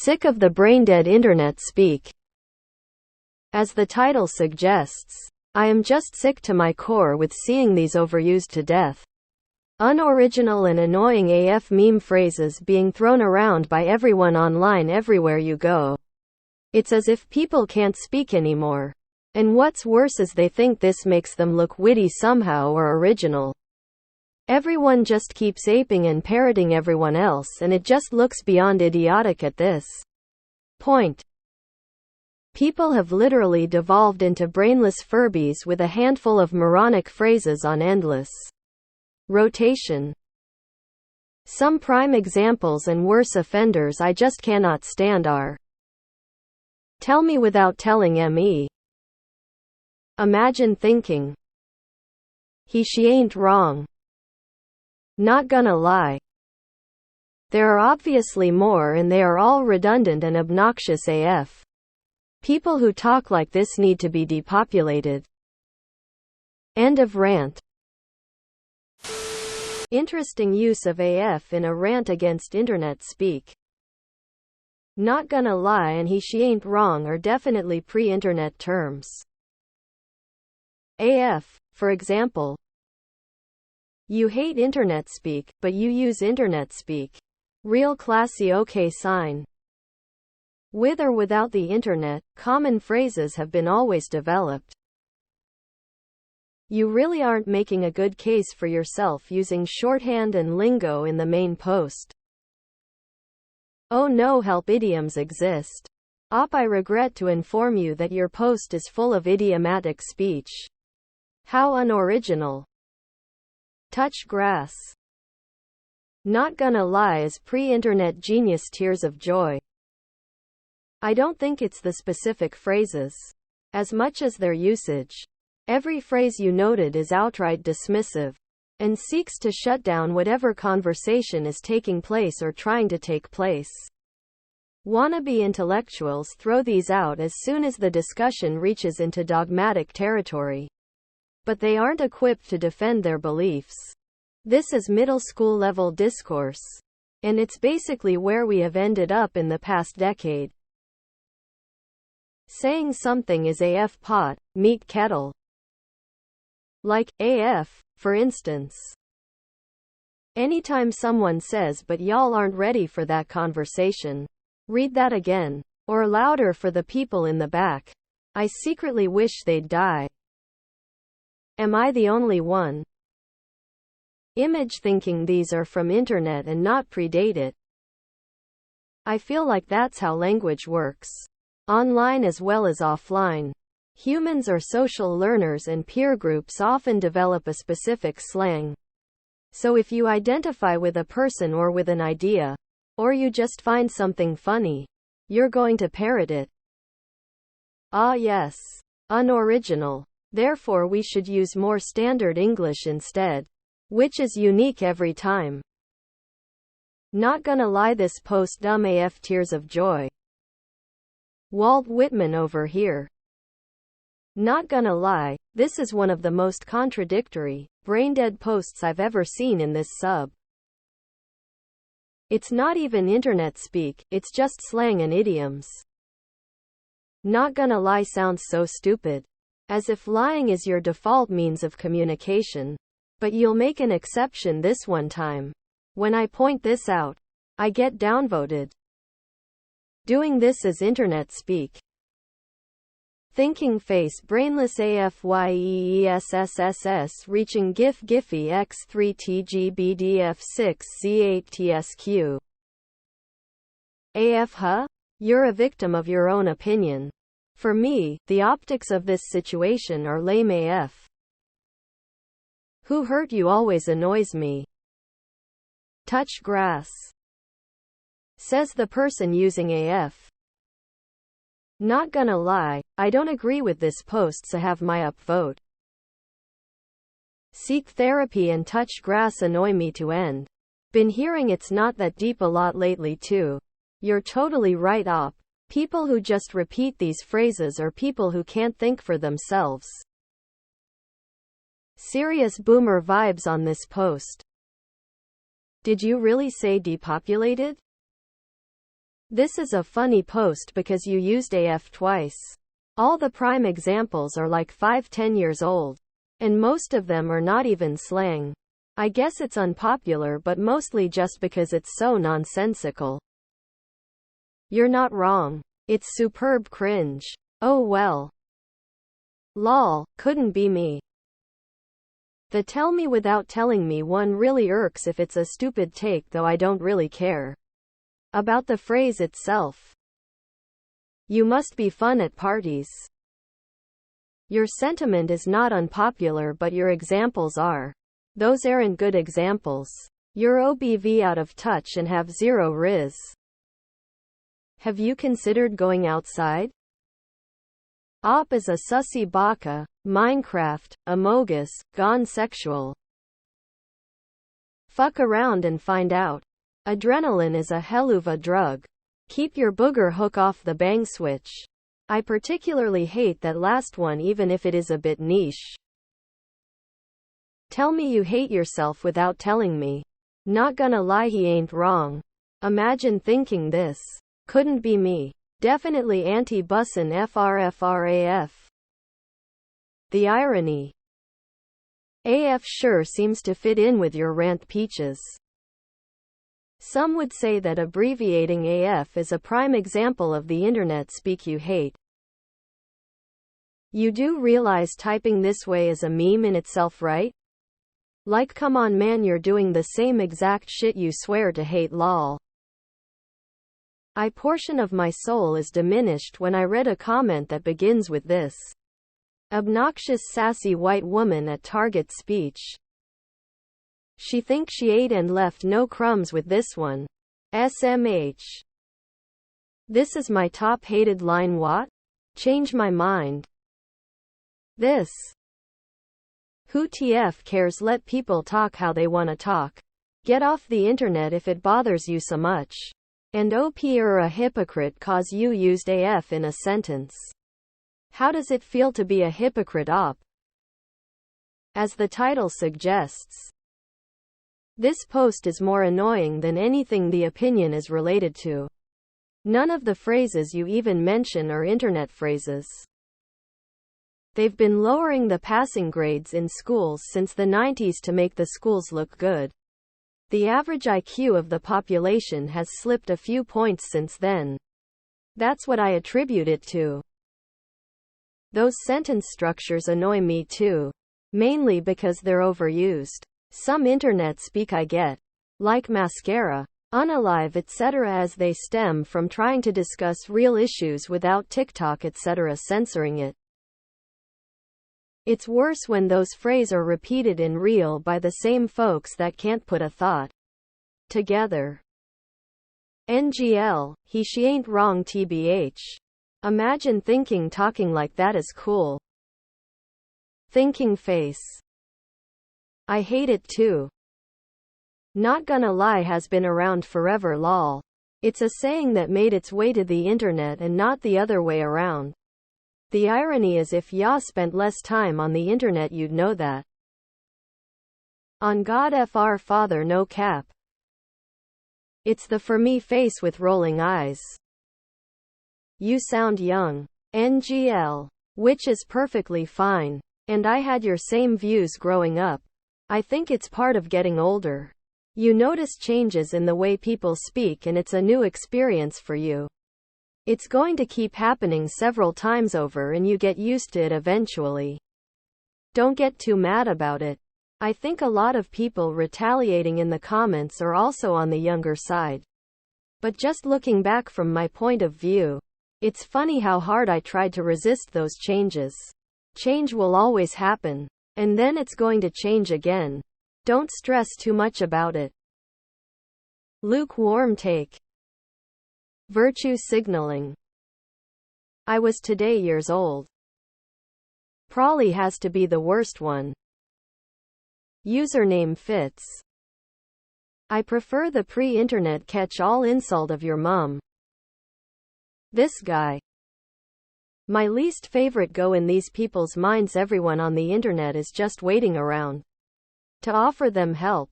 Sick of the braindead internet speak. As the title suggests, I am just sick to my core with seeing these overused to death, unoriginal and annoying AF meme phrases being thrown around by everyone online everywhere you go. It's as if people can't speak anymore. And what's worse is they think this makes them look witty somehow or original. Everyone just keeps aping and parroting everyone else, and it just looks beyond idiotic at this point. People have literally devolved into brainless Furbies with a handful of moronic phrases on endless rotation. Some prime examples and worse offenders I just cannot stand are: tell me without telling me. Imagine thinking. She ain't wrong. Not gonna lie. There are obviously more, and they are all redundant and obnoxious AF. People who talk like this need to be depopulated. End of rant. Interesting use of AF in a rant against internet speak. Not gonna lie and she ain't wrong are definitely pre-internet terms. AF, for example. You hate internet speak, but you use internet speak. Real classy okay sign. With or without the internet, common phrases have been always developed. You really aren't making a good case for yourself using shorthand and lingo in the main post. Oh no, help, idioms exist. I regret to inform you that your post is full of idiomatic speech. How unoriginal. Touch grass. Not gonna lie is pre-internet genius tears of joy. I don't think it's the specific phrases, as much as their usage. Every phrase you noted is outright dismissive, and seeks to shut down whatever conversation is taking place or trying to take place. Wannabe intellectuals throw these out as soon as the discussion reaches into dogmatic territory. But they aren't equipped to defend their beliefs. This is middle school level discourse. And it's basically where we have ended up in the past decade. Saying something is AF pot, meat kettle. Like, AF, for instance. Anytime someone says but y'all aren't ready for that conversation. Read that again. Or louder for the people in the back. I secretly wish they'd die. Am I the only one? Image thinking these are from internet and not predate it. I feel like that's how language works. Online as well as offline. Humans are social learners and peer groups often develop a specific slang. So if you identify with a person or with an idea, or you just find something funny, you're going to parrot it. Ah yes. Unoriginal. Therefore we should use more standard English instead. Which is unique every time. Not gonna lie, this post dumb AF tears of joy. Walt Whitman over here. Not gonna lie, this is one of the most contradictory, braindead posts I've ever seen in this sub. It's not even internet speak, it's just slang and idioms. Not gonna lie sounds so stupid. As if lying is your default means of communication. But you'll make an exception this one time. When I point this out, I get downvoted. Doing this is internet speak. Thinking face brainless AFYEESSSS reaching GIF Giphy X3TGBDF6C8TSQ. AF huh? You're a victim of your own opinion. For me, the optics of this situation are lame AF. Who hurt you always annoys me. Touch grass. Says the person using AF. Not gonna lie, I don't agree with this post, so have my upvote. Seek therapy and touch grass annoy me to end. Been hearing it's not that deep a lot lately too. You're totally right op. People who just repeat these phrases are people who can't think for themselves. Serious boomer vibes on this post. Did you really say depopulated? This is a funny post because you used AF twice. All the prime examples are like 5-10 years old. And most of them are not even slang. I guess it's unpopular but mostly just because it's so nonsensical. You're not wrong. It's superb cringe. Oh well. Lol, couldn't be me. The tell me without telling me one really irks if it's a stupid take, though I don't really care about the phrase itself. You must be fun at parties. Your sentiment is not unpopular but your examples are. Those aren't good examples. You're OBV out of touch and have zero riz. Have you considered going outside? Op is a sussy baka, Minecraft, Amogus, gone sexual. Fuck around and find out. Adrenaline is a helluva drug. Keep your booger hook off the bang switch. I particularly hate that last one even if it is a bit niche. Tell me you hate yourself without telling me. Not gonna lie, he ain't wrong. Imagine thinking this. Couldn't be me. Definitely anti-bussin' FRFRAF. The irony. AF sure seems to fit in with your rant, Peaches. Some would say that abbreviating AF is a prime example of the internet speak you hate. You do realize typing this way is a meme in itself, right? Like, come on man, you're doing the same exact shit you swear to hate, lol. A portion of my soul is diminished when I read a comment that begins with this. Obnoxious sassy white woman at Target speech. She thinks she ate and left no crumbs with this one. SMH. This is my top hated line. What? Change my mind. This. Who TF cares? Let people talk how they wanna talk. Get off the internet if it bothers you so much. And OP you're a hypocrite cause you used AF in a sentence. How does it feel to be a hypocrite, op? As the title suggests. This post is more annoying than anything the opinion is related to. None of the phrases you even mention are internet phrases. They've been lowering the passing grades in schools since the 90s to make the schools look good. The average IQ of the population has slipped a few points since then. That's what I attribute it to. Those sentence structures annoy me too. Mainly because they're overused. Some internet speak I get. Like mascara, unalive etc. as they stem from trying to discuss real issues without TikTok etc. censoring it. It's worse when those phrases are repeated in real by the same folks that can't put a thought together. NGL, he she ain't wrong tbh. Imagine thinking talking like that is cool. Thinking face. I hate it too. Not gonna lie has been around forever, lol. It's a saying that made its way to the internet and not the other way around. The irony is if ya spent less time on the internet you'd know that. On God fr father no cap. It's the for me face with rolling eyes. You sound young. NGL. Which is perfectly fine. And I had your same views growing up. I think it's part of getting older. You notice changes in the way people speak and it's a new experience for you. It's going to keep happening several times over and you get used to it eventually. Don't get too mad about it. I think a lot of people retaliating in the comments are also on the younger side. But just looking back from my point of view, it's funny how hard I tried to resist those changes. Change will always happen. And then it's going to change again. Don't stress too much about it. Lukewarm take. Virtue signaling. I was today years old. Probably has to be the worst one. Username fits. I prefer the pre-internet catch-all insult of your mom. This guy. My least favorite go in these people's minds. Everyone on the internet is just waiting around to offer them help.